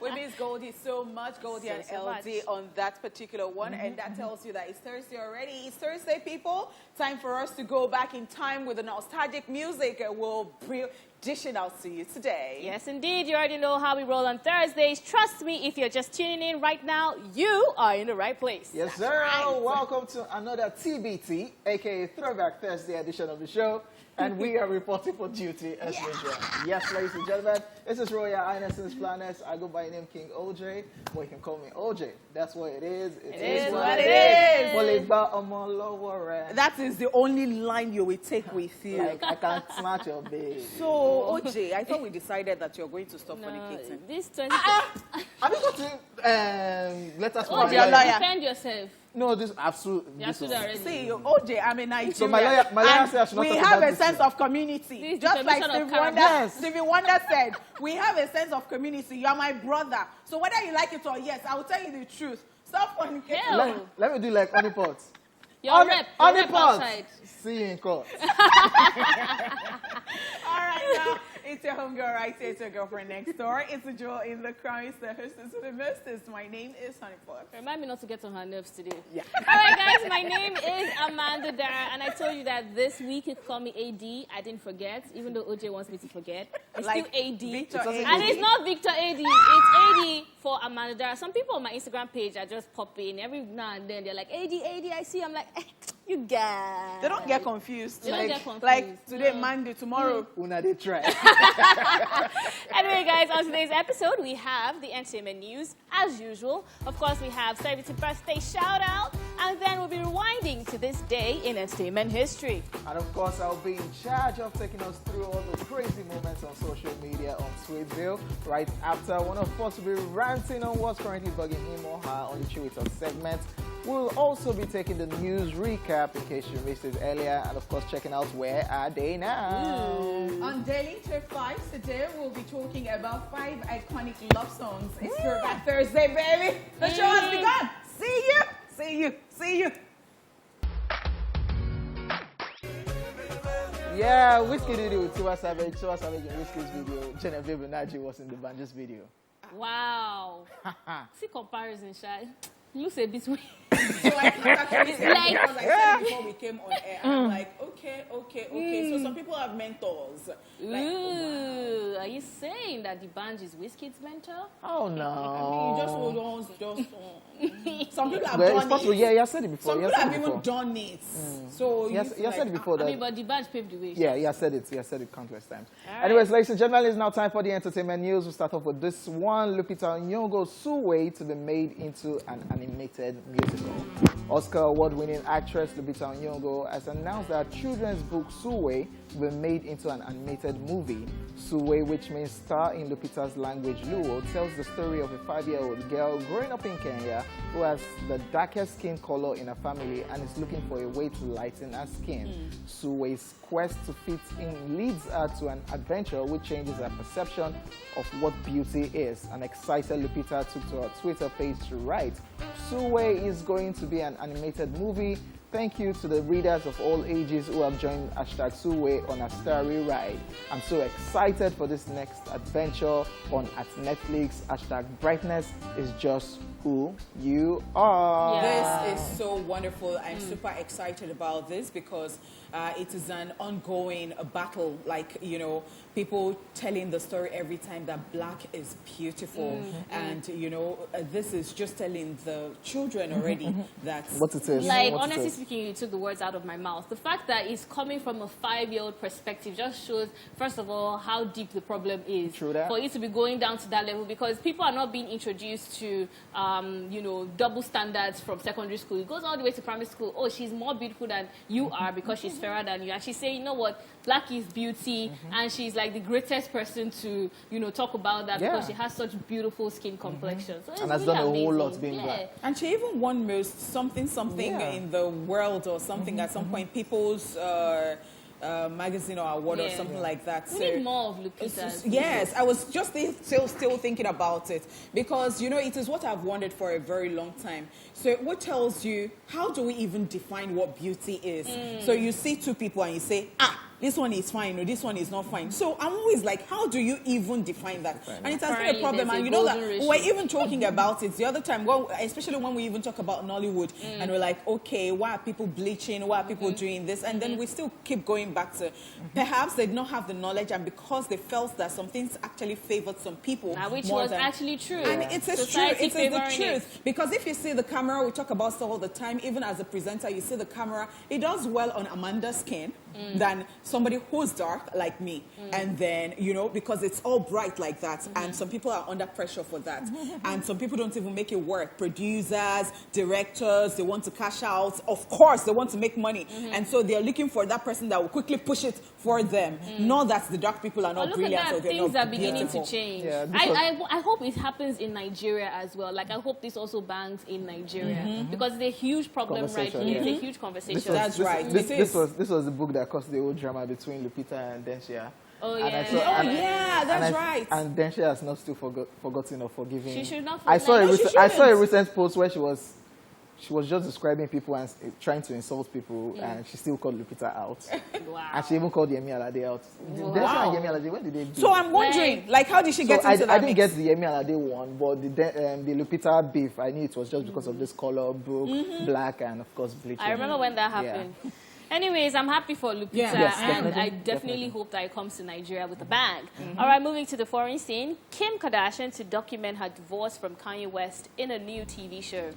We miss Goldie so much, Goldie and LD on that particular one. And that tells you that it's Thursday already. It's Thursday, people. Time for us to go back in time with the nostalgic music. We'll dish it out to you today. Yes, indeed. You already know how we roll on Thursdays. Trust me, if you're just tuning in right now, you are in the right place. Yes, sir. Right. Welcome to another TBT, a.k.a. Throwback Thursday edition of the show. And we are reporting for duty as usual. Yes, ladies and gentlemen, this is Royal Highness's Planets. I go by the name King OJ. Well, you can call me OJ. That's what it is. It is what it is. That is the only line you will take with you. Like, I can't snatch your babe. So, OJ, I thought we decided that you're going to stop fornicating. This 20. Have you got to let us OJ, defend yourself. No, this absolutely. See, OJ, I'm a Nigerian. So my lawyer says we have a sense of community. Just like Stevie Wonder said, we have a sense of community. You are my brother. So whether you like it or yes, I will tell you the truth. Stop fornicating. Let me do like honeypots. Your rep outside. See you in court. All right, now, it's your homegirl right here. It's your girlfriend next door. It's a jewel in the crown. It's the hostess with the mostest. My name is Honeypot. Remind me not to get on her nerves today. Yeah. All right, guys, my name is Amanda Dara, and I told you that this week you could call me AD. I didn't forget, even though OJ wants me to forget. It's like still AD. And it's not Victor AD. It's AD for Amanda Dara. Some people on my Instagram page are just popping. Every now and then they're like, AD, I see. I'm like, you guys. They don't get confused. They don't get confused. Like today, Monday, tomorrow. Una they try. Anyway, guys, on today's episode, we have the entertainment news, as usual. Of course, we have celebrity birthday shout-out, and then we'll be rewinding to this day in entertainment history. And of course, I'll be in charge of taking us through all the crazy moments on social media on Sweetview. Right after, one of us will be ranting on what's currently bugging him or her on the Twitter segment. We'll also be taking the news recap in case you missed it earlier, and of course checking out where are they now. On Daily Top 5 today, we'll be talking about 5 iconic love songs. It's Throwback Thursday, baby. The show has begun. See you. See you. See you. Yeah, Whiskey did it with Tiwa Savage in Whiskey's video. Genevieve Naji was in the Banjo's video. Wow. See comparison, Shai. Looks a bit weird. So I actually said because I said it before we came on air. I'm like, okay. So some people have mentors. Ooh, are you saying that the Banj is Whiskey's mentor? Oh no. I mean, just hold on, some people have done it. Yeah, you said it before. Some people have even done it. So you said it before. I mean, but the Banj paved the way. Yeah, you said it countless times. Anyways, ladies and gentlemen, it's now time for the entertainment news. We'll start off with this one. Lupita Nyong'o's Suwe to be made into an animated musical. Oscar award-winning actress Lupita Nyong'o has announced that children's book Suwe will be made into an animated movie. Suwe, which means star in Lupita's language Luo, tells the story of a 5-year-old girl growing up in Kenya who has the darkest skin color in her family and is looking for a way to lighten her skin. Suwe's quest to fit in leads her to an adventure which changes her perception of what beauty is. An excited Lupita took to her Twitter page to write, "Suwe is going to be an animated movie. Thank you to the readers of all ages who have joined #Suwe on a starry ride. I'm so excited for this next adventure on at Netflix. #Brightness is just who you are." This is so wonderful. I'm super excited about this because it is an ongoing battle. Like, you know, people telling the story every time that black is beautiful. And, you know, this is just telling the children already that what it is. Like, honestly speaking, you took the words out of my mouth. The fact that it's coming from a 5-year-old perspective just shows, first of all, how deep the problem is. True that. For it to be going down to that level, because people are not being introduced to, you know, double standards from secondary school. It goes all the way to primary school. Oh, she's more beautiful than you are because she's fairer than you. And she's saying, you know what, black is beauty, and she's like the greatest person to, you know, talk about that because she has such beautiful skin complexion. So it's and has really done a amazing. whole lot being black. And she even won most something in the world or something at some point. People's magazine or award or something like that. We need more of Lupita. Yes, I was just still thinking about it because, you know, it is what I've wondered for a very long time. So what tells you, how do we even define what beauty is? So you see two people and you say, this one is fine or this one is not fine. So I'm always like, how do you even define that? And it has been a Apparently, problem. there's And a you know that golden we ratio. were even talking about it the other time, well, especially when we even talk about Nollywood, and we're like, okay, why are people bleaching? Why are people doing this? And then we still keep going back to perhaps they did not have the knowledge, and because they felt that some things actually favored some people, Which more was than, actually true. and it's true. Society It is the favoring truth. Because if you see the camera, we talk about stuff all the time, even as a presenter, you see the camera, it does well on Amanda's skin than somebody who's dark like me. And then, you know, because it's all bright like that, and some people are under pressure for that. And some people don't even make it work. Producers, directors, they want to cash out. Of course, they want to make money. And so they're looking for that person that will quickly push it for them. Not that the dark people are not Look brilliant at or that, they're things not are beginning beautiful. to change. Yeah, I hope it happens in Nigeria as well. Like, I hope this also bangs in Nigeria because it's a huge problem right Conversation, here. yeah. It's a huge conversation. This was the book that caused the old drama between Lupita and Densia. Oh, And yeah. I saw- That's right. And Densia has not still forgotten or forgiven. She should not I saw forget. a No, she I saw a shouldn't. recent post where she was just describing people and trying to insult people, and she still called Lupita out. Wow. And she even called Yemi Alade out. Wow. Densia and Yemi Alade, when did they do? So I'm wondering, like, how did she get So into that I didn't mix? get the Yemi Alade one, but the Lupita beef, I knew it was just because of this color, broke, black, and of course bleaching. I remember when that happened. Anyways, I'm happy for Lupita, Yeah. Yes, and definitely, I definitely definitely. hope that it comes to Nigeria with a bang. All right, moving to the foreign scene. Kim Kardashian to document her divorce from Kanye West in a new TV show.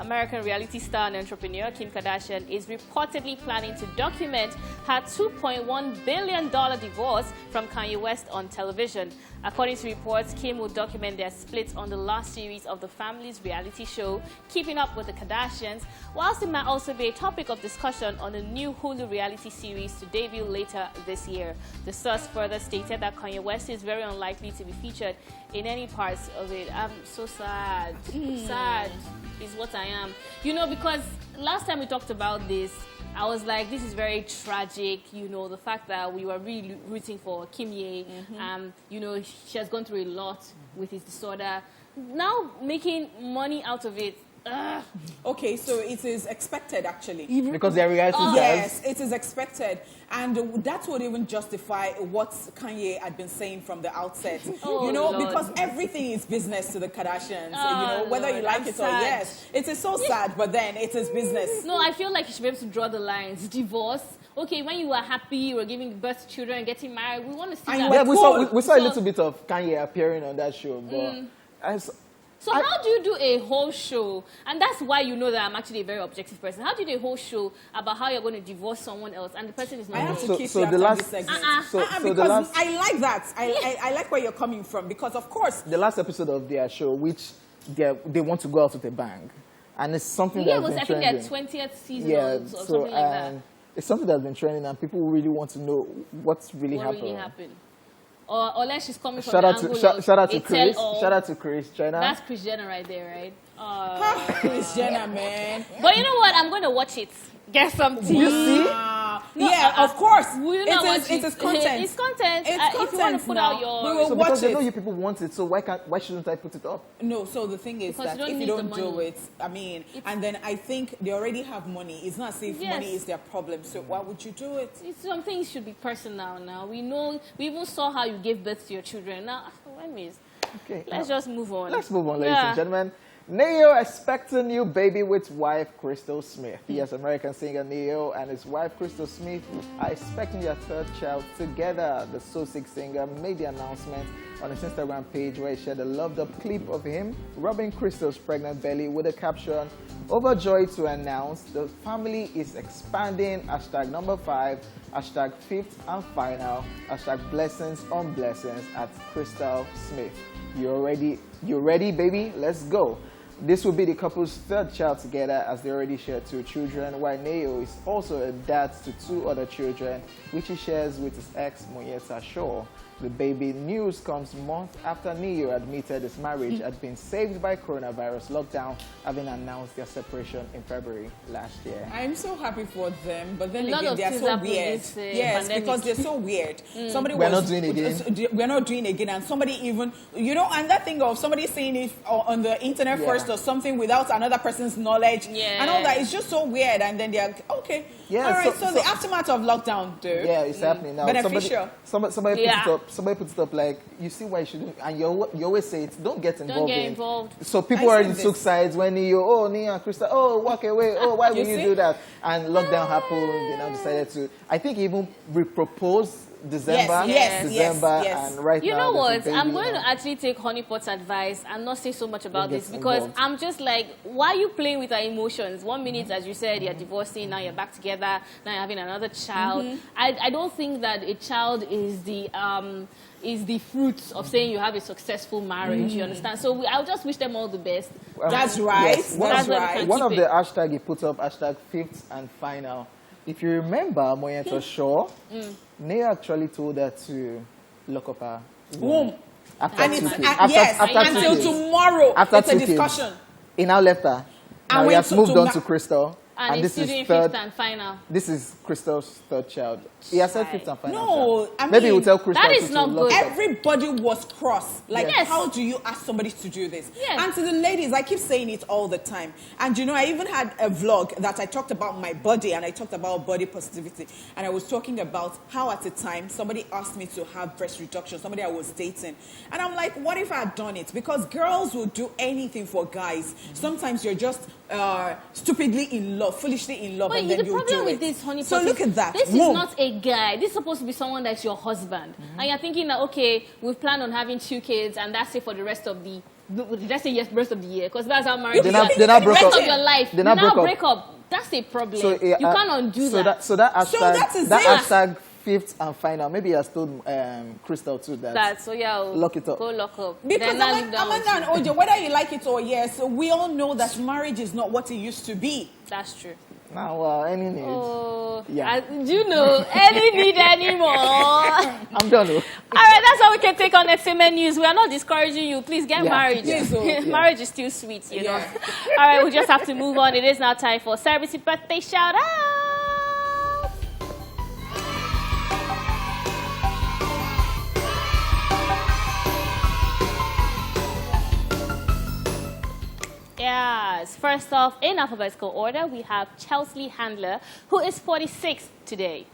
American reality star and entrepreneur Kim Kardashian is reportedly planning to document her $2.1 billion divorce from Kanye West on television. According to reports, Kim will document their split on the last series of the family's reality show, Keeping Up with the Kardashians, whilst it might also be a topic of discussion on a new Hulu reality series to debut later this year. The source further stated that Kanye West is very unlikely to be featured in any parts of it. I'm so sad. Sad is what I am. You know, because last time we talked about this, I was like, this is very tragic, you know, the fact that we were really rooting for Kim Ye. You know, she has gone through a lot with his disorder. Now making money out of it. Okay, so it is expected, actually. Because they're reality stars. Yes, it is expected. And that would even justify what Kanye had been saying from the outset. Oh, you know, Lord. because everything is business to the Kardashians. Oh, you know, whether Lord, you like I'm it or sad. yes. It is so sad, but then it is business. No, I feel like you should be able to draw the lines. Divorce. Okay, when you were happy, you were giving birth to children, getting married, we want to see And that. you Yeah, were we saw a So- little bit of Kanye appearing on that show, but So how do you do a whole show? And that's why you know that I'm actually a very objective person. How do you do a whole show about how you're going to divorce someone else and the person is I not have there? to So- kiss so you the after last- this segment. so because the last- I like that. I like where you're coming from because, of course, the last episode of their show, which they want to go out with a bang, and it's something Yeah, it that's was, been I think, their trending. 20th season Yeah, or so something like that. it's something that's been trending, and people really want to know what's really What happened. really happened? Or unless she's coming from Shout the out to angle shout out to of a Chris. tell-all. Shout out to Chris China. That's Kris Jenner right there, right? Kris Jenner, man. But you know what? I'm going to watch it. Get some tea. You see? No, yeah, of course. Will you not watch It is content. It's content. It's If you want to content put now. out your... We will So watch because they it. know you people want it, so why shouldn't I put it up? No, so the thing is Because that you don't if you need don't the do money. it, I mean, and then I think they already have money. It's not as if Yes. money is their problem. So why would you do it? Some things should be personal now. We know, we even saw how you gave birth to your children. Now, Okay. let's just move on. Let's move on, ladies and gentlemen. Neo expects a new baby with wife Crystal Smith. Yes, American singer Neo and his wife Crystal Smith are expecting their third child together. The So Sick singer made the announcement on his Instagram page where he shared a loved-up clip of him rubbing Crystal's pregnant belly with a caption, "Overjoyed to announce the family is expanding, #5, #5th and final, #blessings on blessings at Crystal Smith." You ready, baby? Let's go. This will be the couple's third child together as they already share 2 children, while Neo is also a dad to 2 other children, which he shares with his ex, Monyeta Shaw. the baby. News comes months after Neo admitted his marriage had been saved by coronavirus lockdown, having announced their separation in February last year. I'm so happy for them, but then A lot again, of they are things so happen weird. this, Yes, pandemic. because they're so weird. Somebody We're not doing again. We're not doing again, and somebody even, and that thing of somebody saying it on the internet first or something without another person's knowledge, and all that. It's just so weird. And then they're okay. Yeah, all right. so The aftermath of lockdown, dude. Yeah, it's happening now. Beneficial. Somebody puts it up like, you see why you shouldn't, and you always say it, don't get involved. Don't get involved. So people already took sides when Nia and Krista, walk away, why would you do that? And lockdown happened, they now decided to, I think even reproposed December, and right now. You know what? I'm going to actually take Honeypot's advice and not say so much about this because I'm just like, why are you playing with our emotions? 1 minute, as you said, you're divorcing, now you're back together, now you're having another child. I don't think that a child is the fruits of saying you have a successful marriage. You understand? So I'll just wish them all the best. That's right. Yes, that's right. One of the hashtag he put up, hashtag fifth and final. If you remember, Moyento Shaw, Naya actually told her to lock up her womb. Until tomorrow. After it's a discussion. He now left her. Now he has moved on to Crystal. And this is fifth and final. This is Crystal's third child. He has said fifth and final. No, I mean, maybe we'll tell Crystal. That is not good. Everybody was cross. Like, yes. How do you ask somebody to do this? Yes. And to the ladies, I keep saying it all the time. And I even had a vlog that I talked about my body and I talked about body positivity. And I was talking about how at the time somebody asked me to have breast reduction, somebody I was dating. And I'm like, what if I had done it? Because girls will do anything for guys. Sometimes you're just stupidly in love, foolishly in love, and then you do it. The problem with this, honey, so look at that. This is not a guy. This is supposed to be someone that's your husband. And you're thinking that, okay, we've planned on having 2 kids, and that's it for the rest of the, let's say yes, rest of the year, because that's how marriage is. They're not the broke rest up. of your life. They're not break up. That's a problem. So, you can't undo that. So that hashtag, that hashtag fifth and final. Maybe I told Crystal too that. So yeah, lock it up. Go lock up. Because Amanda and Ojo, whether you like it or yes, we all know that marriage is not what it used to be. That's true. Now, any need. Oh, yeah. Do you know any need anymore? I'm done. All right, that's all we can take on entertainment news. We are not discouraging you. Please get married. Marriage is still sweet, you know. All right, we just have to move on. It is now time for celebrity birthday shout out. Yes. First off, in alphabetical order, we have Chelsea Handler, who is 46 today.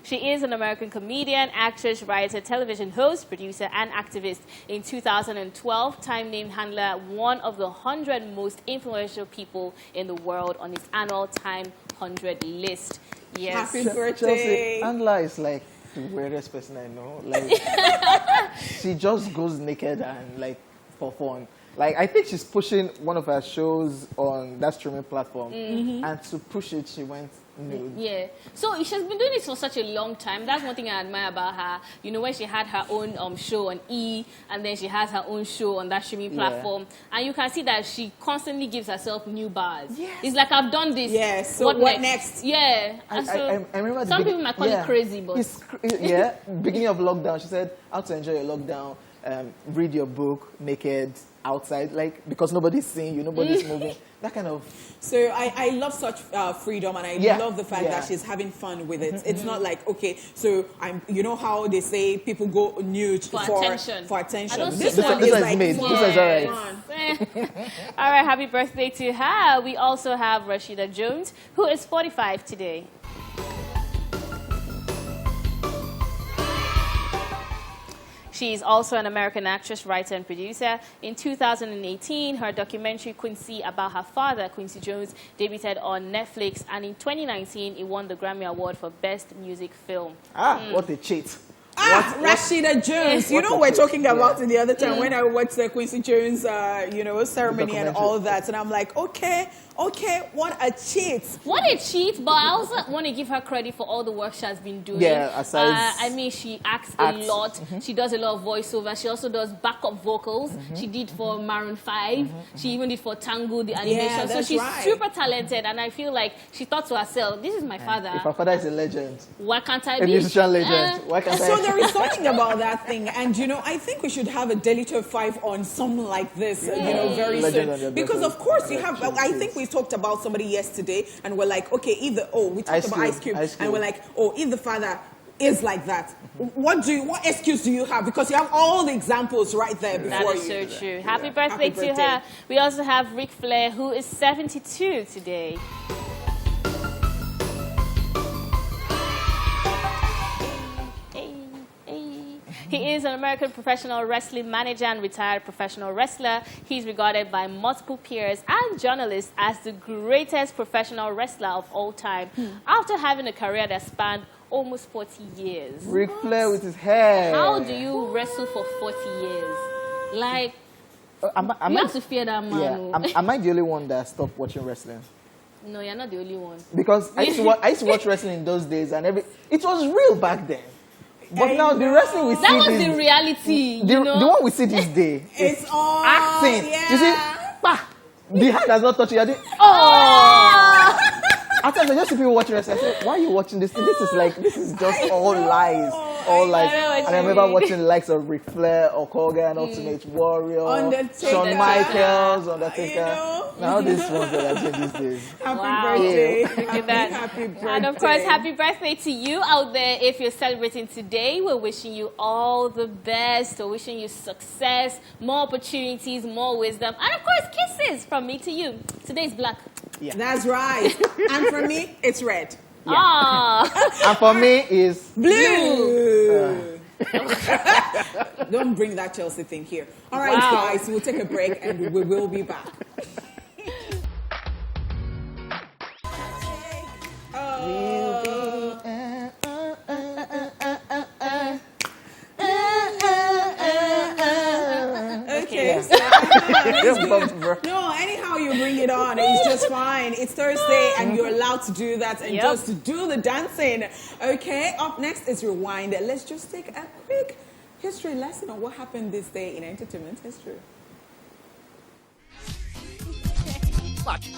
She is an American comedian, actress, writer, television host, producer, and activist. In 2012, Time named Handler one of the 100 most influential people in the world on its annual Time 100 list. Yes. Happy birthday. Chelsea Handler is like the weirdest person I know. Like, she just goes naked and like for fun. Like, I think she's pushing one of her shows on that streaming platform, and to push it, she went nude. Yeah. So she's been doing this for such a long time. That's one thing I admire about her. You know, when she had her own show on E, and then she has her own show on that streaming platform, and you can see that she constantly gives herself new bars. Yes. It's like, I've done this. Yes. So what next? Yeah. And I remember some people might call it crazy, but beginning of lockdown, she said how to enjoy your lockdown. Read your book naked outside, like, because nobody's seeing you, nobody's moving. That kind of. So I love such freedom, and I love the fact that she's having fun with it. It's not like, okay, so you know how they say people go nude for attention. This one is like made. This is all right. All right, happy birthday to her. We also have Rashida Jones, who is 45 today. She is also an American actress, writer, and producer. In 2018, her documentary Quincy about her father, Quincy Jones, debuted on Netflix, and in 2019, it won the Grammy Award for Best Music Film. What a cheat. Rashida Jones. You know, we're talking about it the other time when I watched the Quincy Jones, ceremony and all that. And I'm like, okay, what a cheat. What a cheat, but I also want to give her credit for all the work she has been doing. Yeah, aside... I mean, she acts a lot. She does a lot of voiceover. She also does backup vocals. She did for Maroon 5. She even did for Tango, the animation. Yeah, so she's super talented. And I feel like she thought to herself, this is my father. If her father is a legend. Why can't I be? A musician legend. Why can't So there is something about that thing. And, I think we should have a Daily Top 5 on something like this, very soon. Because, of course, you have... I think we talked about somebody yesterday, and we're like, okay, we talked about Ice Cube, and we're like, if the father is like that, what excuse do you have? Because you have all the examples right there before you. That is so true. Happy birthday to her. We also have Ric Flair, who is 72 today. He is an American professional wrestling manager and retired professional wrestler. He's regarded by multiple peers and journalists as the greatest professional wrestler of all time, after having a career that spanned almost 40 years. Ric Flair with his hair. How do you wrestle for 40 years? Like, you have to fear that man. Yeah. Am I the only one that stopped watching wrestling? No, you're not the only one. Because I used to watch wrestling in those days, and it was real back then. But now the wrestling we see, that was the reality. The one we see this day, it's all acting. Yeah. You see, the hand does not touch you. At times I just see people watching wrestling. I say, why are you watching this thing? This is just all lies. All lies. And I remember watching the likes of Ric Flair, Hogan, Ultimate Warrior, Shawn Michaels, Undertaker. Now this ones that are doing these days. Happy birthday. Look at that. Happy birthday. And of course, happy birthday to you out there. If you're celebrating today, we're wishing you all the best. We're wishing you success, more opportunities, more wisdom, and of course, kisses from me to you. Today's black. Yeah. That's right. And for me, it's red. Yeah. And for me, is blue. Don't bring that Chelsea thing here. All right, guys, we'll take a break and we will be back. No, anyhow you bring it on, it's just fine. It's Thursday and you're allowed to do that and just do the dancing. Okay, up next is Rewind. Let's just take a quick history lesson on what happened this day in entertainment history. Watch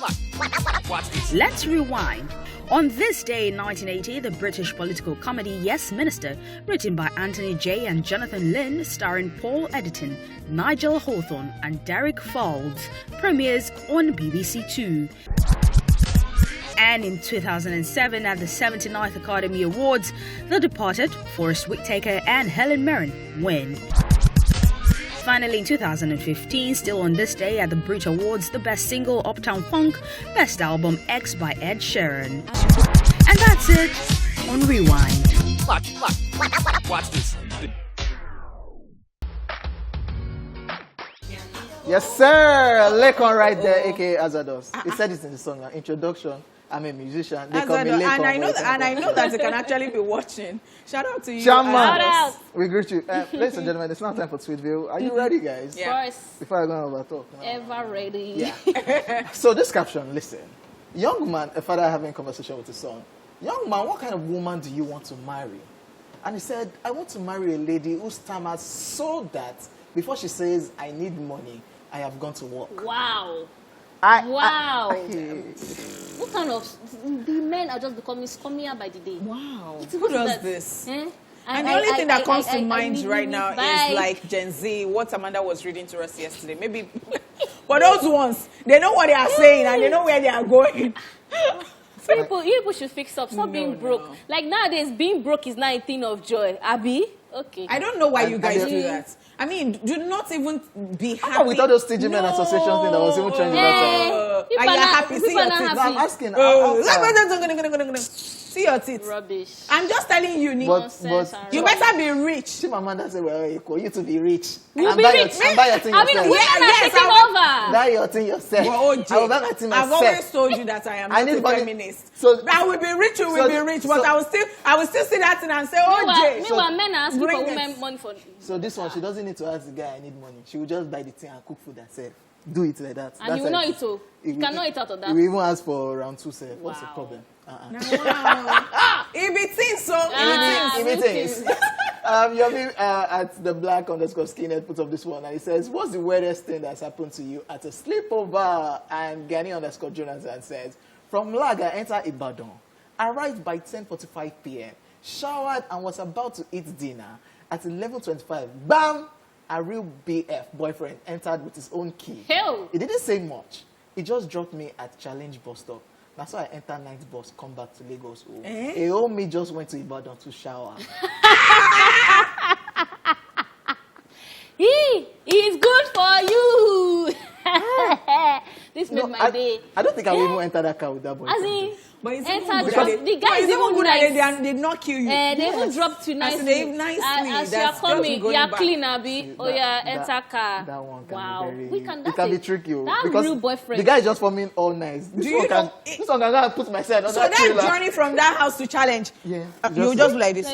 this. Let's rewind. On this day in 1980, the British political comedy Yes Minister, written by Anthony J. and Jonathan Lynn, starring Paul Egerton, Nigel Hawthorne and Derek Fowles, premieres on BBC Two. And in 2007, at the 79th Academy Awards, The Departed, Forrest Whitaker and Helen Mirren win. Finally, in 2015, still on this day at the Brit Awards, the best single, Uptown Funk, best album, X by Ed Sheeran. And that's it on Rewind. Watch this. Yes, sir. Lekon right there, aka Azados. He said it in the song, introduction. I'm a musician. They call me Lekon, and I know that you can actually be watching. Shout out to you. Shout out. We greet you. Ladies and gentlemen, it's now time for Sweetview. Are you ready, guys? Yeah. Of course. Before I go over talk. Ever ready. Yeah. So this caption, listen. Young man, a father having a conversation with his son. Young man, what kind of woman do you want to marry? And he said, I want to marry a lady who stammers so that before she says, I need money, I have gone to work. Wow. Wow. What kind of... The men are just becoming scummier by the day. Wow. Who does this? Eh? And the only thing that comes to mind right now is like Gen Z, what Amanda was reading to us yesterday. Maybe, but those ones, they know what they are saying and they know where they are going. You people should fix up. Stop being broke. No. Like nowadays, being broke is not a thing of joy. Abi? Okay. I don't know why you guys do that. I mean, do not even be happy. With all those stingy men association thing that was even trending that time. Are you happy? See your teeth. No, I'm asking. See your teeth. Rubbish. I'm just telling you, Nick. But you better be rich. See, my mother said, well, you to be rich. We'll be rich. And buy your thing yourself. Yes, over. buy your thing yourself. Well, OJ, I will buy my thing myself. I've always told you that I am not a feminist. So I will be rich, you will be rich, but I will still see that thing and say, OJ. Meanwhile, men are asking for women money for. So this one, she doesn't need to ask the guy, I need money. She will just buy the thing and cook food herself. Do it like that. And you will not eat so. You cannot eat out of that. We even ask for round 2 self. What's the problem? It be things so. It be things. Yomi at the black_skinhead put up this one and he says, what's the weirdest thing that's happened to you at a sleepover? And Gani_Jonathan says, from Laga, enter Ibadan. Arrived by 10:45 p.m. Showered and was about to eat dinner. At 11:25, bam! A real BF boyfriend entered with his own key. Hell. He didn't say much. He just dropped me at Challenge bus stop. That's why I enter night bus, come back to Lagos. A old me just went to Ibadan to shower. He is good for you. This made my day. I don't think I will even enter that car with that boy. As in, but it's the guy is even good nice. They did not kill you. They even dropped to nicely. As you are coming, you are clean, Abi. Oh yeah, enter car. That one can wow. be We can. It can be tricky. That because real boyfriend. The guy is just for me all nice. This one can go and put myself. So that journey from that house to Challenge. Yeah. You just like this.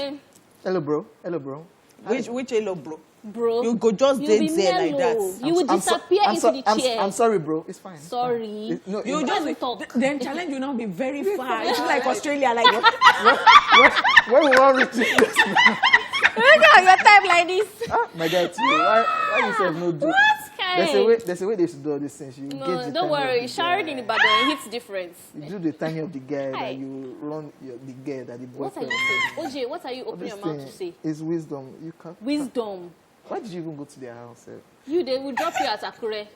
Hello, bro. Hello, bro. Which hello, bro? Bro, you go just dead there like that. You would disappear into the chair. I'm sorry, bro. It's fine. Sorry. No, you just talk. Then Challenge will not be very far. It's like Australia, like where we want to reach this? Look at your time like this. My guy, too. Why you said no do? What? There's a way they should do all these things. No, don't worry. Sharing in Ibadan, it hits different. You do the timing of the guy that you run the guy that the boyfriend. What are you saying? OJ, what are you opening your mouth to say? It's wisdom. You can't. Wisdom. Why did you even go to their house? They will drop you at Akure.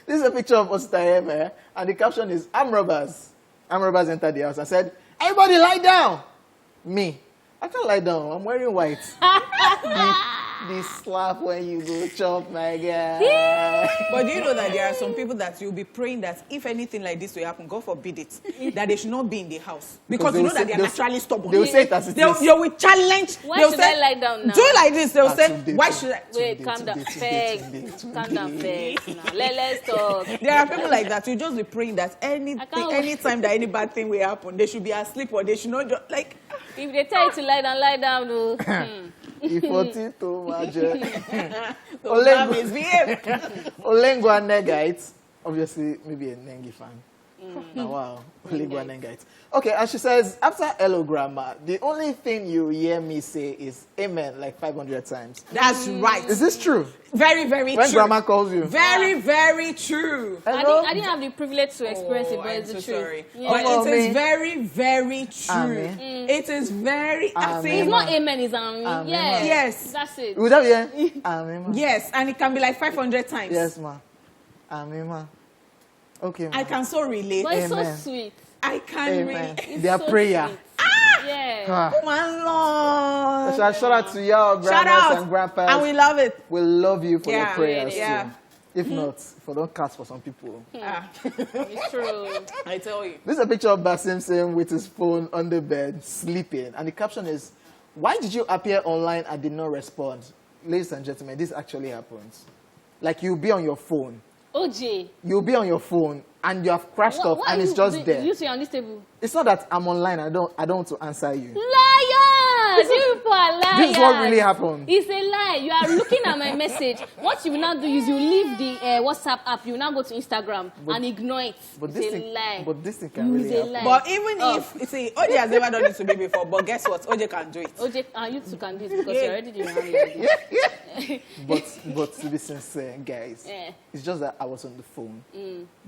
This is a picture of Ostayeme, and the caption is, armed robbers. Armed robbers entered the house and said, everybody lie down. Me. I can't lie down. I'm wearing white. The slap when you go chop, my guy. But do you know that there are some people that you'll be praying that if anything like this will happen, God forbid it, that they should not be in the house. Because you know that they are naturally stubborn. They will say it as it is. They will challenge. Why should I lie down now? Do it like this. They will say, why should I? Wait, calm down. Calm down, now. Let's talk. There are people like that. You just be praying that anytime that any bad thing will happen, they should be asleep or they should not just, like... If they tell you to lie down, no. Olengwa Negite, obviously maybe a Nengi fan. Wow, Olengwa Negite. Okay, and she says, after hello grandma, the only thing you hear me say is amen like 500 times. That's right. Is this true? Very, very when true. When grandma calls you? Very, very true. I didn't have the privilege to experience it, but it's the truth. Sorry. Yeah. But it is very, very true. It is very... It's not amen, it's amen. Yeah. Yes. That's it. Would that be amen? Yes, and it can be like 500 times. Yes, ma. Amen, ma. Okay, ma. I can so relate. But it's so sweet. I can relate. Their prayer. Sweet. Yeah. Oh my Lord. So shout out to y'all, grandmas and grandpas. And we love it. We love you for your prayers too. If not, for don't cast for some people. It's true. I tell you. This is a picture of Basim Sim with his phone on the bed, sleeping. And the caption is, why did you appear online and did not respond? Ladies and gentlemen, this actually happens. Like, you'll be on your phone. OJ. You'll be on your phone and you have crashed off and it's just there. You say on this table. It's not that I'm online. I don't want to answer you. Liars! You people are liars. This is what really happened. It's a lie. You are looking at my message. What you will now do is you leave the WhatsApp app. You will now go to Instagram and ignore it. But it's a lie. But this thing can really happen. But even if, see, OJ has never done it to me before, but guess what? OJ can do it. OJ, you two can do it because you're already doing it. But to be sincere, guys, it's just that I was on the phone,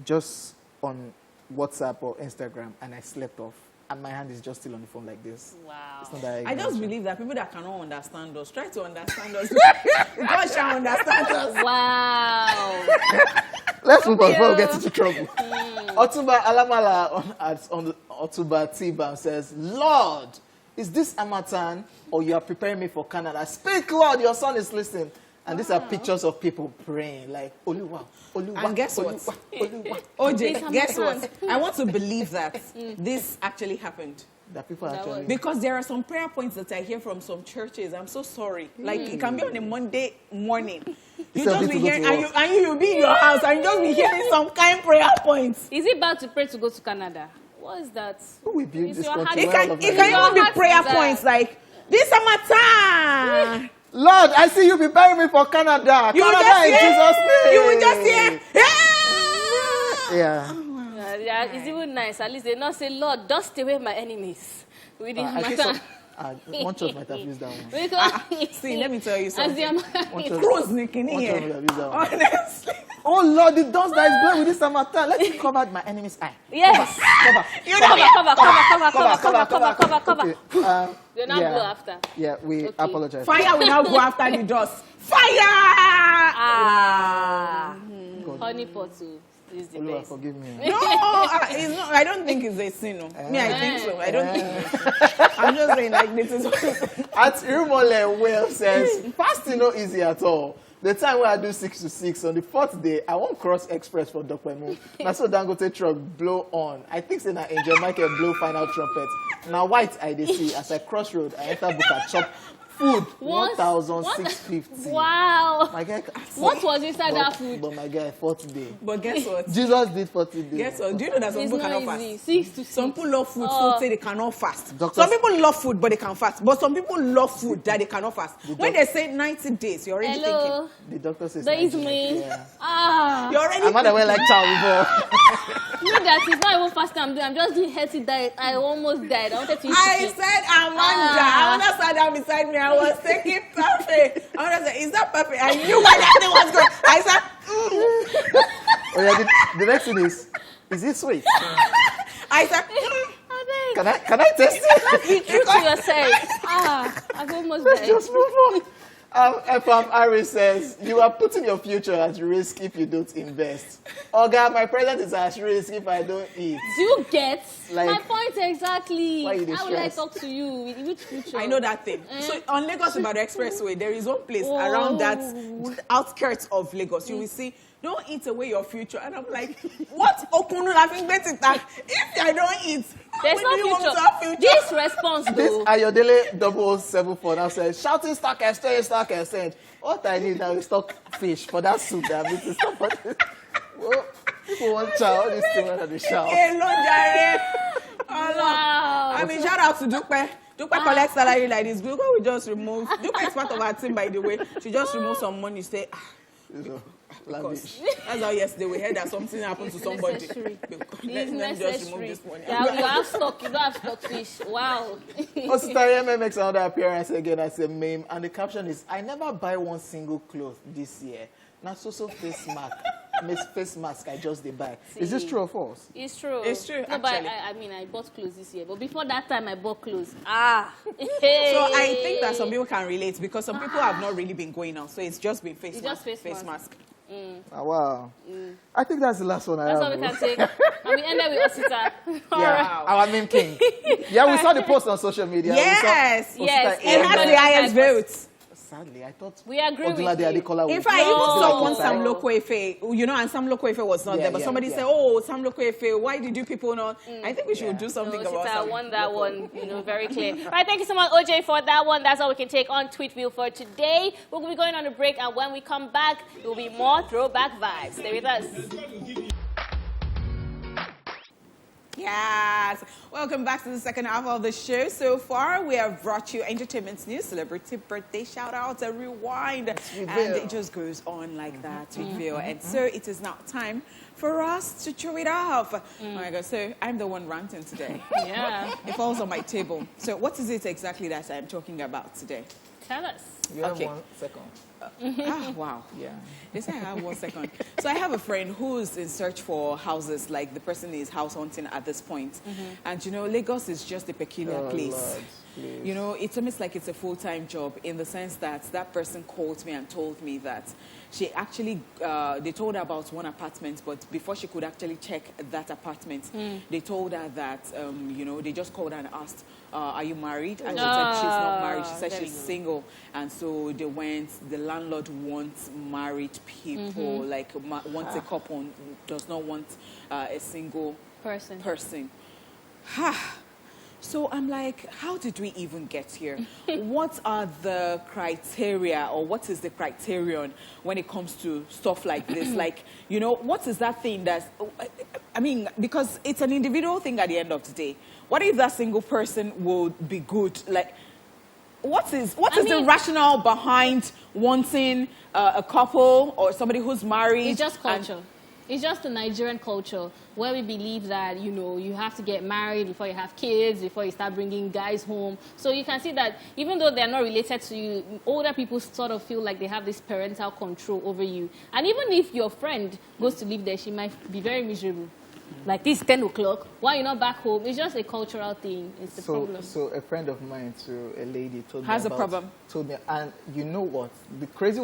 just on WhatsApp or Instagram, and I slept off. And my hand is just still on the phone like this. Wow. It's not that I just believe that people that cannot understand us, try to understand us. God shall understand us. Wow. Let's move on before we get into trouble. Otuba Alamala on Otuba T-Bam says, Lord, is this Amatan or you are preparing me for Canada? Speak, Lord, your son is listening. And these are pictures of people praying like, Oluwa, Oluwa. And guess what? Oluwa. OJ, guess what? I want to believe that this actually happened. that people actually... Because there are some prayer points that I hear from some churches. I'm so sorry. Like, it can be on a Monday morning. You just be hearing, and you'll be in your house, and you just be hearing some kind prayer points. Is it bad to pray to go to Canada? What is that? Who will build this country? It can even be prayer points like, this summertime. Lord, I see you be burying me for Canada. Canada in Jesus' name. You will just hear, yeah. Yeah, it's even nice. At least they not say, Lord, dust away my enemies. We didn't matter. One church might have used that one. See, let me tell you something. Honestly. Oh Lord, the dust that is blowing with this summertime. Let me cover my enemy's eye. Yes. Cover. They'll not blow after. Yeah, we apologize. Fire will now go after the dust. Fire! Honey pot too. Is the best. Forgive me. No, it's not, I don't think it's a sin. No. Me, I think so. I don't think I'm just saying like this is At Irumole Well says, fasting not easy at all. The time where I do 6 to 6, on the 4th day, I won't cross express for Dr. Mo. That's so Dangote truck blow on. I think say na Angel Michael blow final trumpet. Now white I dey see as I cross road, I enter book a chop. Food, 1,650. Wow. My guy, what was inside that food? But my guy, 40 days. But guess what? Jesus did 40 days. Guess what? Do you know that some people cannot fast? 6 to 6. Some people love food, food say they cannot fast. Some people love food, but they can fast. But some people love food that they cannot fast. When they say 90 days, you're already thinking. The doctor says that is me. Yeah. You're already I'm not aware like chow before. You know that it's not even fasting I'm doing. I'm just doing healthy diet. I almost died. I wanted to eat chicken. Said Amanda. Amanda sat down beside me. I was taking perfect. Amanda said, is that perfect? I knew where that thing was going. I said, Oh yeah, the next thing is it sweet? I said, Can I test it? You true to yourself. I've almost died. Just move on. FM Ari says, you are putting your future at risk if you don't invest. Oh God, my present is at risk if I don't eat. Do you get like, my point exactly? Why you How will I talk to you? With which future? I know that thing. So on Lagos about the expressway, there is one place around that outskirts of Lagos. You will see, don't eat away your future. And I'm like, what? If I don't eat, there's no future. This response though. This Ayodele 0074 now says, shouting stock exchange, stock exchange. What I need now is stock fish for that soup that I'm eating. Well, people want chow, all these things at the shower. Wow. I mean, shout out to Dupe. Dupe collects salary like this. Dupe will just remove. Dupe is part of our team, by the way. She just removed some money. Say, because that's how yesterday we heard that something happened to somebody. Let me just remove this money. Yeah, you have stock. You don't have stockfish. Wow. Ositarieme makes another appearance again as a meme, and the caption is, I never buy one single cloth this year. Now so face mask I just did buy. Is this true or false? It's true. It's true. No, but I mean I bought clothes this year, but before that time I bought clothes. So I think that some people can relate because some people have not really been going out, so it's just been face mask. Wow. I think that's the last one I have. That's all we can take. And we ended with Osita. Yeah, our meme king. Yeah, we saw the post on social media. Yes. Yes. It has the highest votes. Sadly, I thought we agree with you. In fact, even saw Sam Loco Efe, you know, and Sam Loco Efe was not there, but somebody said, oh, Sam Loco Efe, why did you people not? I think we should do something about that. I won that one, you know, very clear. All right, thank you so much, OJ, for that one. That's all we can take on Tweetview for today. We're going to be going on a break, and when we come back, there will be more throwback vibes. Stay with us. Yes. Welcome back to the second half of the show. So far, we have brought you entertainment news, celebrity birthday shout-outs, a rewind. And it just goes on like that, Sweetview. And so it is now time for us to throw it off. Oh my God, so I'm the one ranting today. Yeah. It falls on my table. So what is it exactly that I'm talking about today? Tell us. You have 1 second. Wow. Yeah. They say I have 1 second. So I have a friend who's in search for houses, like the person is house hunting at this point. And you know, Lagos is just a peculiar place. Lord, you know, it's almost like it's a full-time job in the sense that that person called me and told me that she actually, they told her about one apartment, but before she could actually check that apartment, they told her that, you know, they just called her and asked, are you married? And she said she's not married. She said she's single. And so they went, the landlord wants married people, like wants a couple, does not want a single person. So I'm like, how did we even get here? What are the criteria, or what is the criterion when it comes to stuff like this? Like, you know, what is that thing that's, I mean, because it's an individual thing at the end of the day. What if that single person would be good? Like, what is the rationale behind wanting a couple or somebody who's married? It's just culture. It's just a Nigerian culture where we believe that, you know, you have to get married before you have kids, before you start bringing guys home. So you can see that even though they're not related to you, older people sort of feel like they have this parental control over you. And even if your friend goes to live there, she might be very miserable. Like, this 10 o'clock, why you're not back home? It's just a cultural thing. It's the problem. So a friend of mine, to a lady, told has a problem. Told me, and you know what? The crazy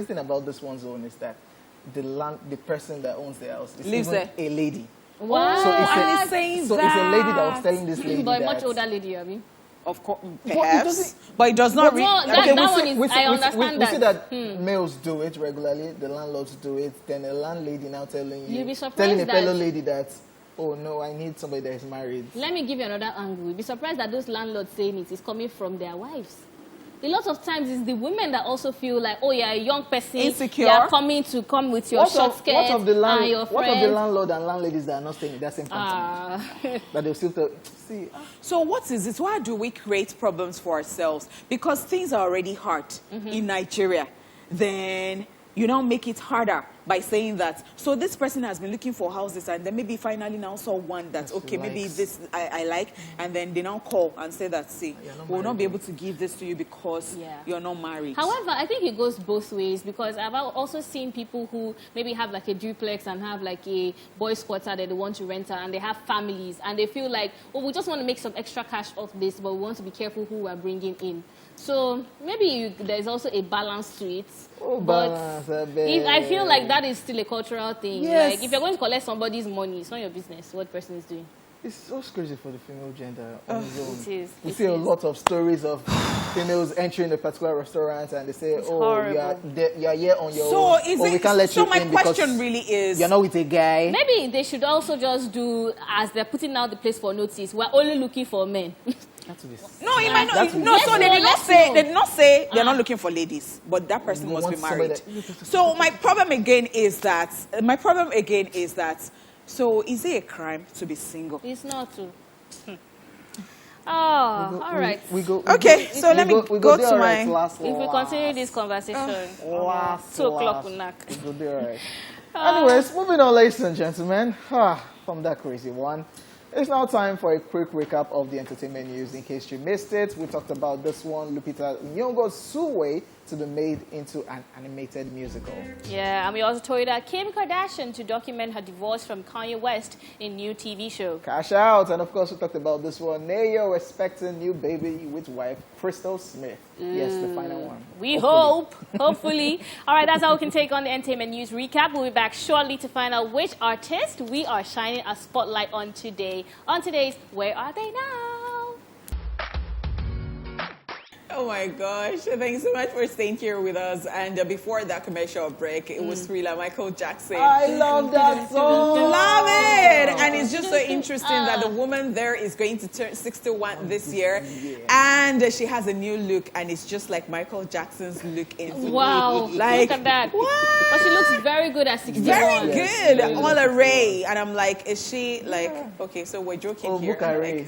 thing about this one zone is that the person that owns the house is lives there. A lady. Wow. So it's saying so it's a lady that was telling this lady But a that, much older lady, I mean. Of course, perhaps, but it does not. No, that one is. I understand we see that males do it regularly. The landlords do it. Then a landlady now telling you, You'll be surprised telling a that, fellow lady that, oh no, I need somebody that is married. Let me give you another angle. You'll be surprised that those landlords saying it is coming from their wives. A lot of times it's the women that also feel like, oh, you're a young person, insecure. You're coming with your short skirt and your friends. What of the landlord and landladies that are not staying in that same country? That they'll still see. So what is it? Why do we create problems for ourselves? Because things are already hard in Nigeria. Then you now make it harder by saying that. So this person has been looking for houses, and then maybe finally now saw one that, okay, maybe this I like, and then they now call and say that, see, we'll not be able to give this to you because you're not married. However, I think it goes both ways, because I've also seen people who maybe have like a duplex and have like a boys' quarter that they want to rent out, and they have families, and they feel like, oh, we just want to make some extra cash off this, but we want to be careful who we're bringing in. So maybe there's also a balance to it. But I feel like that is still a cultural thing. Yes. Like, if you're going to collect somebody's money, it's not your business what person is doing. It's so crazy for the female gender. It is. We see a lot of stories of females entering a particular restaurant and they say, it's oh, you're here on your own. We can't let you in. So my question really is, you're not with a guy. Maybe they should also just do, as they're putting out the place for notice, we're only looking for men. No, it might not. No, so they did not say they're not looking for ladies, but that person must be married. So my problem again is that. So is it a crime to be single? It's not too. All right. So let me go to my. If we continue this conversation, 2 o'clock will knock. We'll be all right. Anyways, moving on, ladies and gentlemen, from that crazy one. It's now time for a quick recap of the entertainment news. In case you missed it, we talked about this one, Lupita Nyong'o's Suwe, to be made into an animated musical. Yeah, and we also told you that Kim Kardashian to document her divorce from Kanye West in new TV show. Cash out. And of course, we talked about this one, Nayo expecting new baby with wife Crystal Smith. Yes, the final one. We hope. Hopefully. All right, that's how we can take on the entertainment news recap. We'll be back shortly to find out which artist we are shining a spotlight on today. On today's Where Are They Now? Oh my gosh, thanks so much for staying here with us. And before that commercial break, it was Thriller, Michael Jackson. I love that song. Love it. And it's just so interesting that the woman there is going to turn 61 this year. And she has a new look, and it's just like Michael Jackson's look in. Wow, like, look at that. What? But she looks very good at 61. Very good. All array. And I'm like, is she like, okay, so we're joking here. Mukare.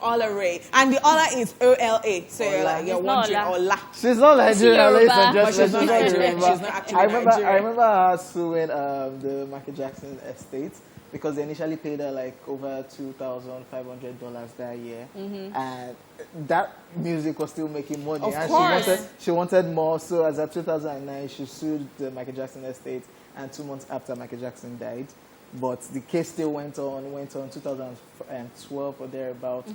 All array. And the Ola is O-L-A. So you're like, you're wondering, Ola. She's not Nigerian, ladies and gentlemen. She's not Nigerian. She's not actually Nigerian. I remember her suing the Michael Jackson estate because they initially paid her like over $2,500 that year. And that music was still making money. Of course. She wanted more. So as of 2009, she sued the Michael Jackson estate. And 2 months after Michael Jackson died. But the case still went on 2012 or thereabout.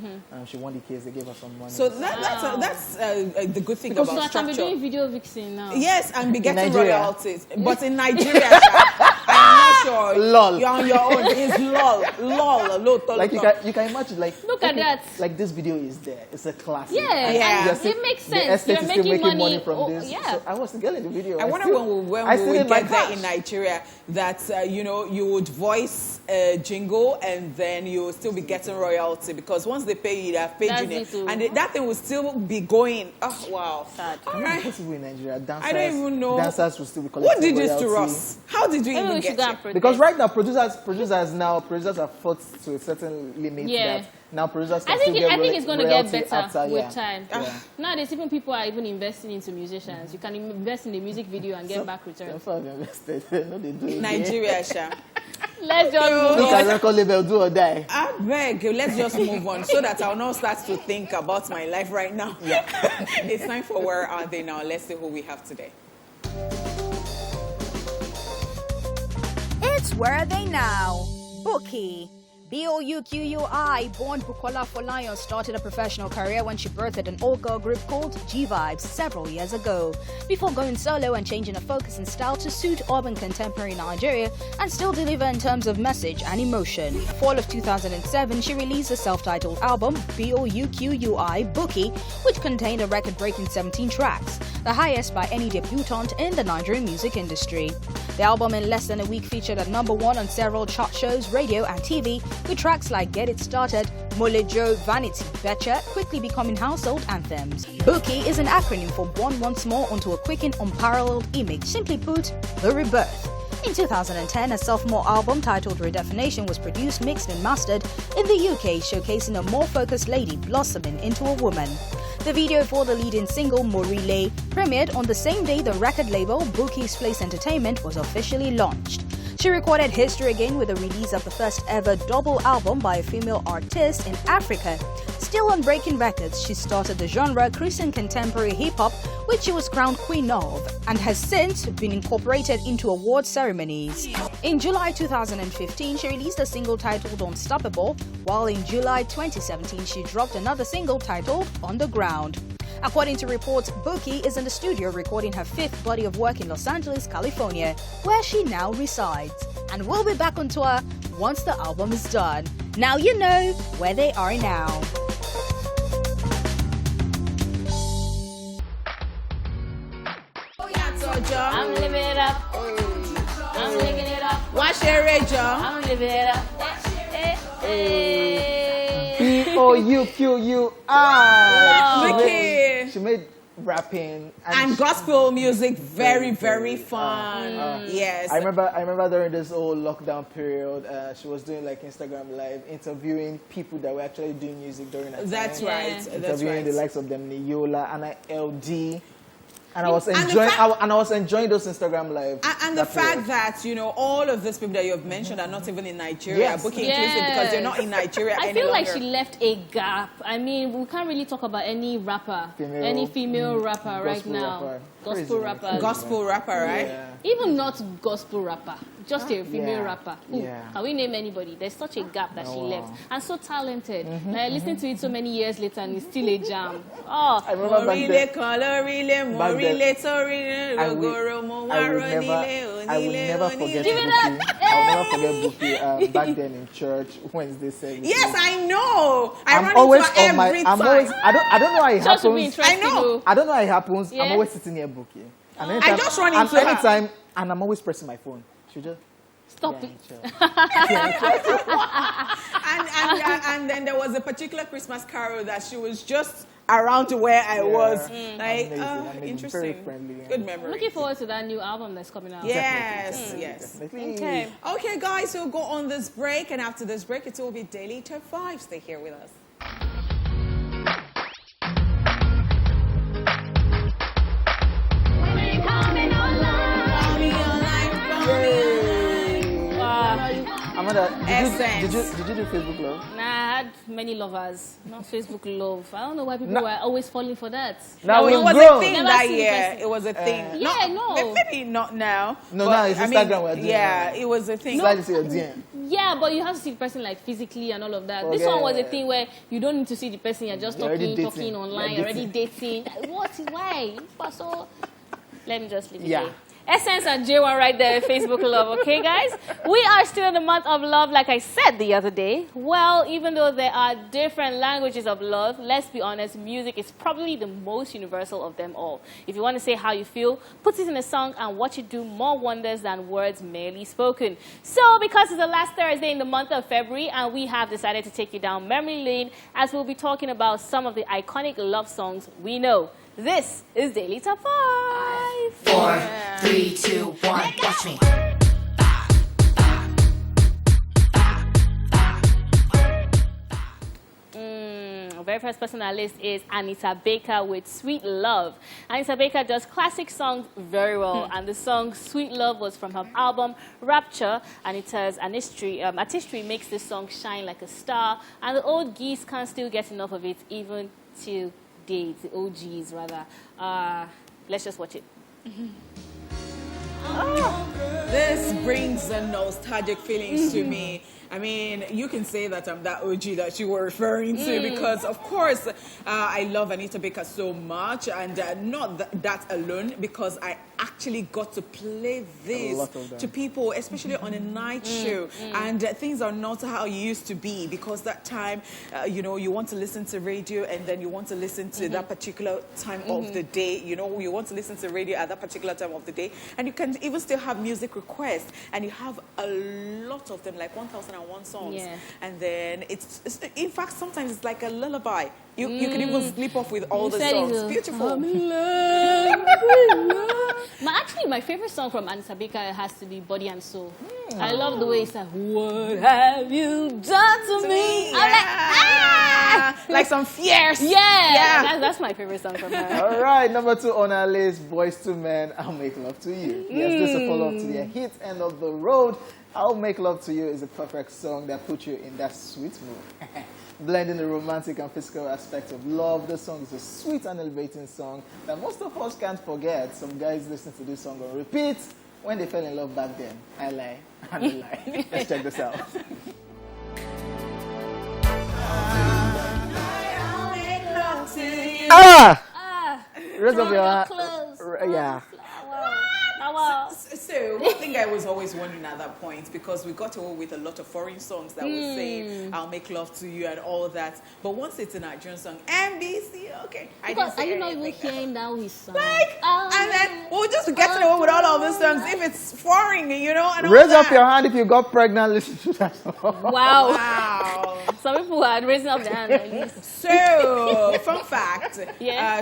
She won the case. They gave her some money. So that's the good thing about structure. So I can be doing video vixen now. Yes, and be getting royalties. But in Nigeria, I am not sure. Lol. You're on your own. It's lol. Like you can imagine, like Look at that. Like this video is there. It's a classic. Yeah, And Yeah. and it makes The sense. estate You're is still making money from Oh, this. yeah. So I was the girl in the video. I wonder when we would get there in Nigeria that, you would voice a jingle and then you will still be getting royalty because once they pay you, they have paid That's you. it too. And that thing will still be going. Oh, wow. Sad. All How right. possible in Nigeria? Dancers, I don't even know. Dancers will still be collecting What did this to royalty. us? How did we Maybe even we should get go here? and protest. Because right now, producers have fought to a certain limit. Yeah. That now producers can I think still get it's going to get royalty better after, with yeah. time. Yeah. Nowadays, even people are even investing into musicians. You can invest in the music video and get back returns. That's why I've invested. No, they do it. Nigeria, Sha. Let's just move Look at on. record label, do or die. I beg, let's just move on so that I'll not start to think about my life right now. Yeah. It's time for Where Are They Now? Let's see who we have today. It's Where Are They Now? Bookie. Bouqui, born Bukola Folayan, started a professional career when she birthed an all-girl group called G-Vibes several years ago, before going solo and changing her focus and style to suit urban contemporary Nigeria and still deliver in terms of message and emotion. Fall of 2007, she released a self-titled album, Bouqui, Bookie, which contained a record-breaking 17 tracks, the highest by any debutante in the Nigerian music industry. The album in less than a week featured at #1 on several chart shows, radio and TV, with tracks like Get It Started, Molejo, Vanity, Betcha quickly becoming household anthems. Bookie is an acronym for Born Once More onto a quick and unparalleled image, simply put, the rebirth. In 2010, a sophomore album titled Redefinition was produced, mixed and mastered in the UK, showcasing a more focused lady blossoming into a woman. The video for the leading single, Morile, premiered on the same day the record label Bookie's Place Entertainment was officially launched. She recorded history again with the release of the first ever double album by a female artist in Africa. Still on breaking records, she started the genre Christian contemporary hip-hop, which she was crowned queen of, and has since been incorporated into award ceremonies. In July 2015, she released a single titled Unstoppable, while in July 2017 she dropped another single titled On the Ground. According to reports, Bookie is in the studio recording her 5th body of work in Los Angeles, California, where she now resides. And we'll be back on tour once the album is done. Now you know where they are now. I'm living it up. I'm living it up. What's your rate, John? I'm living it up. Bouqui. Vicky. She made rapping And gospel music very, very fun. Yes. I remember during this whole lockdown period, she was doing like Instagram Live, interviewing people that were actually doing music during that That's time. right. Yeah. That's Interviewing right. the likes of them, Niola, Anna LD. And I was And the enjoying, fact- I was enjoying those Instagram Live. And the that fact period. that, all of these people that you have mentioned are not even in Nigeria, Yes. Bookie inclusive, because they're not in Nigeria I any feel longer. like she left a gap. I mean, we can't really talk about any rapper, any female rapper right gospel now. rapper. Gospel Crazy, rapper. man. Gospel rapper, right? Yeah. Even not gospel rapper, just a female Yeah. rapper. Who? Yeah. Can we name anybody? There's such a gap that she wow. left. And so talented. Like, listening to it so many years later and it's still a jam. Oh, I remember back Morile, then. colorile, Back then, morile, torile, I will rogoro, mowaronile, I will never onile, forget onile. Give it up. Bookie. I will never forget Bookie back then in church, Wednesday service. Yes, I know. I I'm run always into her on my. every I'm time. always. I don't know how it just to be happens. interesting. I know. though. I don't know how it happens. Yeah. I'm always sitting near Bookie. And I anytime, just run and into her. anytime, and I'm always pressing my phone. She just Stop yeah, it. chill. and then there was a particular Christmas carol that she was just around where I was. Like, Amazing. interesting. Very friendly. Yeah. Good memory. Looking forward to that new album that's coming out. Yes, yes. Definitely. Okay. Okay, guys, we'll go on this break, and after this break, it will be Daily Top 5. Stay here with us. Amanda, Essence. did you do Facebook Love? Nah, I had many lovers, not Facebook love. I don't know why people were always falling for that. Now No, it we've was grown. a thing Never that seen the year. person. It was a thing. Yeah, no. Maybe not now. No, but, now it's I mean, Instagram we're doing Yeah, now. it was a thing. Slide to your DM. Yeah, but you have to see the person like physically and all of that. This Okay. one was a thing where you don't need to see the person. You're just You're already talking dating. online, You're you're already dating. What? Why? So let me just leave it Yeah. there. Essence and J1 right there, Facebook love, okay, guys? We are still in the month of love, like I said the other day. Well, even though there are different languages of love, let's be honest, music is probably the most universal of them all. If you want to say how you feel, put it in a song and watch it do more wonders than words merely spoken. So, because it's the last Thursday in the month of February, and we have decided to take you down memory lane as we'll be talking about some of the iconic love songs we know. This is Daily Top 5. 4, 3, 2, 1, watch me. Our very first person on our list is Anita Baker with Sweet Love. Anita Baker does classic songs very well, and the song Sweet Love was from her album Rapture, and it has artistry makes this song shine like a star, and the old geese can't still get enough of it even till date, the OGs rather. Let's just watch it. This brings the nostalgic feelings to me. I mean, you can say that I'm that OG that you were referring to because, of course, I love Anita Baker so much, and not that alone, because I actually got to play this to people, especially on a night show, and things are not how you used to be, because that time, you know, you want to listen to radio, and then you want to listen to that particular time of the day, you know, you want to listen to radio at that particular time of the day, and you can even still have music requests, and you have a lot of them, like 1001 songs, and then it's in fact sometimes it's like a lullaby. You can even sleep off with all the songs. Beautiful. I'm in love. Actually, my favorite song from Anita Baker has to be Body and Soul. I love the way it's like, what have you done to me? I'm like, ah! Like some fierce. Yeah. That's my favorite song from her. All right, number 2 on our list, Boys to Men, I'll Make Love to You. Yes, this is a follow-up to their hit, End of the Road. I'll Make Love to You is a perfect song that puts you in that sweet mood. Blending the romantic and physical aspects of love, this song is a sweet and elevating song that most of us can't forget. Some guys listen to this song on repeat when they fell in love back then. I lie, and I lie. Let's check this out. Raise up your hand. Yeah. So one thing I was always wondering at that point, because we got away with a lot of foreign songs that would say I'll make love to you and all that, but once it's a Nigerian song, NBC, okay, Because are you not even hearing now his song? Like, and then we'll just be getting away with all of these songs if it's foreign, you know. And Raise up your hand if you got pregnant. Listen to that song. Wow. Some people are raising up their hand at least. So, fun fact.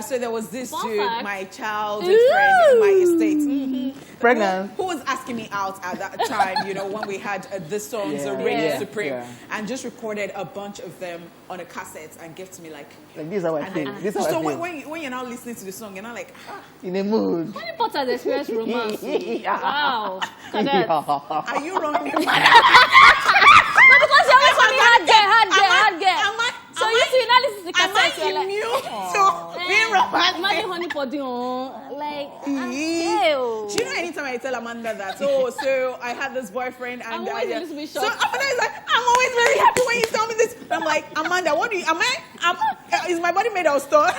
So there was this dude, my childhood friend in my estate. Pregnant. Who was asking me out at that time, you know, when we had this song, The Reign Supreme, and just recorded a bunch of them on a cassette and gave to me like this is how I feel. This is how I feel. When you're now listening to the song, you're not like, in a mood. Harry Potter has experienced romance. Wow. Are you wrong? No, because you're always calling hard girl. So you see, now listen to the cassette. Am I immune to being romantic? Imagine honey potty on. Like, Do you know anytime I tell Amanda that, so I had this boyfriend and I'm always a little bit shocked. So Amanda is like, I'm always very happy when you tell me this. I'm like, Amanda, what do you, is my body made of stone?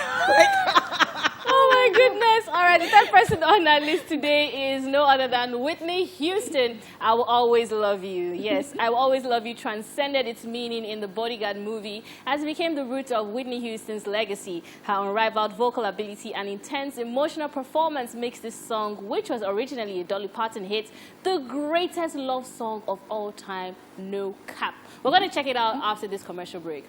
Oh my goodness. All right, the third person on our list today is no other than Whitney Houston. I Will Always Love You. Yes, I Will Always Love You transcended its meaning in the Bodyguard movie as it became the root of Whitney Houston's legacy. Her unrivaled vocal ability and intense emotional performance makes this song, which was originally a Dolly Parton hit, the greatest love song of all time, no cap. We're going to check it out after this commercial break.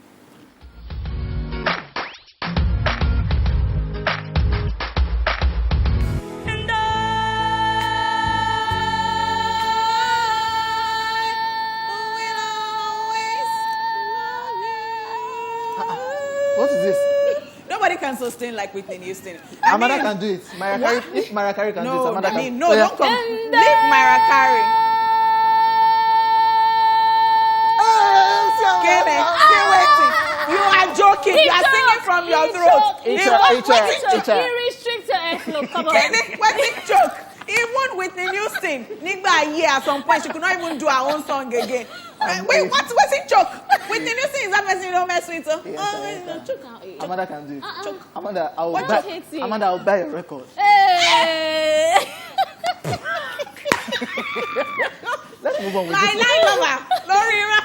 What is this? Nobody can sustain like Whitney Houston. Amanda can do it. Mariah Carey can do it. Amanda can. No, don't come. Leave Mariah Carey. Still waiting. You are joking. You are singing from your throat. He restricted airflow. Come on. What's it joke? Even Whitney Houston, Nigba at some point she could not even do her own song again. Wait, what's it joke? Whitney Houston is that person you don't mess with? Amanda can do it. Amanda, I'll buy your record. Hey. Let's move on with My this. night lover, Lorira.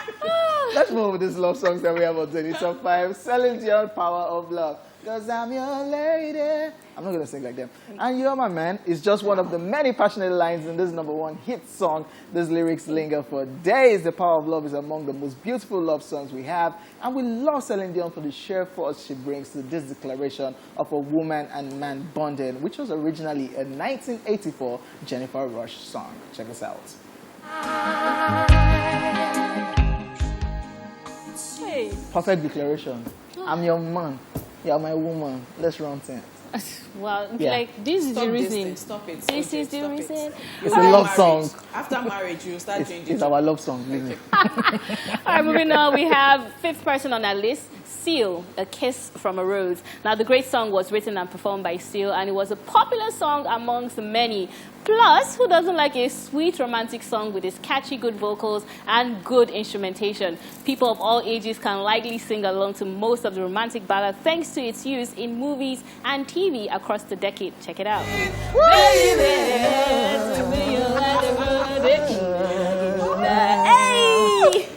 Let's move on with these love songs that we have on the top 5. Celine Dion, Power of Love. Cause I'm your lady. I'm not gonna sing like them. And you're my man is just one of the many passionate lines in this #1 hit song. These lyrics linger for days. The Power of Love is among the most beautiful love songs we have. And we love Celine Dion for the sheer force she brings to this declaration of a woman and man bonding, which was originally a 1984 Jennifer Rush song. Check us out. Hey. Perfect declaration. I'm your man. You're my woman. Let's run things. Well, Yeah. like, this is Stop the this reason. thing. Stop it. This is the Stop it. reason. It's a love song. After marriage, you start changing. It's our love song. Really. All right, moving on, we have 5th person on our list, Seal, A Kiss from a Rose. Now, the great song was written and performed by Seal, and it was a popular song amongst many. Plus, who doesn't like a sweet romantic song with its catchy good vocals and good instrumentation? People of all ages can likely sing along to most of the romantic ballads thanks to its use in movies and TV across the decade. Check it out. Hey!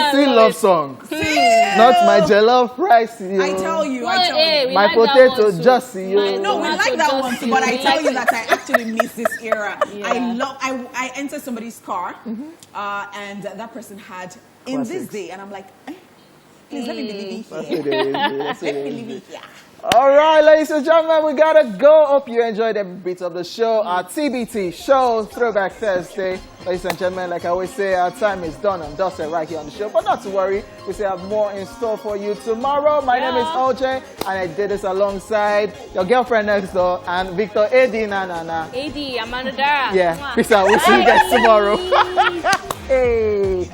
Still love song. Not my jollof rice. Yo. I tell you. Hey, we My like that potato one too. just yo. My No, we tomato like that just one too, you. but I We tell like you it. that I actually miss this era. Yeah. I entered somebody's car, and that person had in this Classics. day, and I'm like, please let me believe in That's here. what it is. That's what Let me it believe is. in here. All right, ladies and gentlemen, we gotta go. Hope you enjoyed every bit of the show. Our TBT show, Throwback Thursday. Ladies and gentlemen, like I always say, our time is done and dusted right here on the show. But not to worry, we still have more in store for you tomorrow. My name is OJ, and I did this alongside your girlfriend next door and Victor Edi Nanana. AD, Amanda Dara. Yeah, Mwah. peace out. We'll see you guys tomorrow. Hey.